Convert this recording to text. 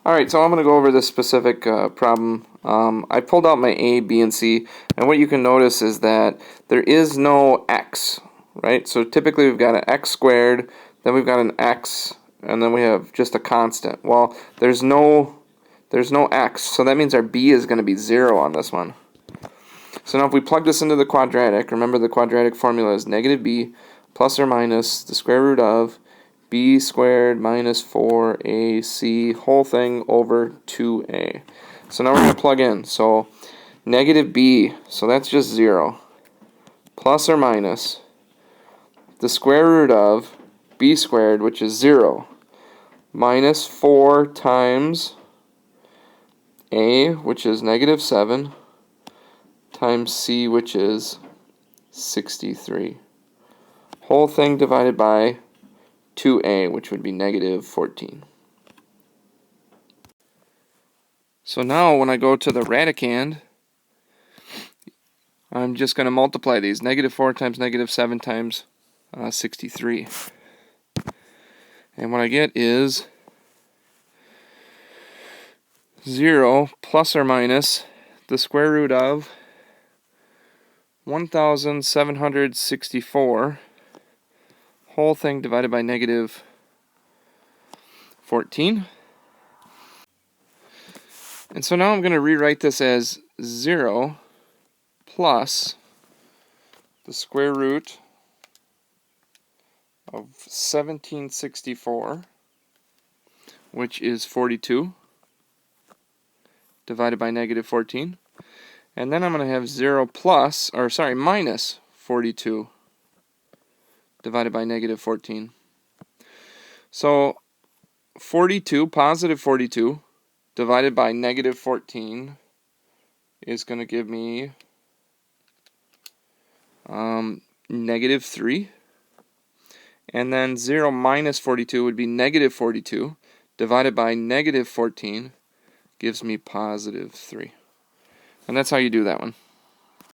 Alright, so I'm going to go over this specific problem. I pulled out my A, B, and C, and what you can notice is that there is no x, right? So typically we've got an x squared, then we've got an x, and then we have just a constant. Well, there's no x, so that means our B is going to be 0 on this one. So now if we plug this into the quadratic, remember the quadratic formula is negative b plus or minus the square root of b squared minus 4ac whole thing over 2a. So now we're going to plug in. So negative b, so that's just 0, plus or minus the square root of b squared, which is 0, minus 4 times a, which is negative 7, times c, which is 63. Whole thing divided by 2a, which would be negative 14. So now when I go to the radicand, I'm just going to multiply these. Negative 4 times negative 7 times 63. And what I get is 0 plus or minus the square root of 1,764 whole thing divided by negative 14. And so now I'm going to rewrite this as 0 plus the square root of 1764, which is 42, divided by negative 14. And then I'm going to have 0 plus, or sorry, minus 42 divided by negative 14. So 42, positive 42, divided by negative 14 is going to give me negative 3. And then 0 minus 42 would be negative 42, divided by negative 14 gives me positive 3. And that's how you do that one.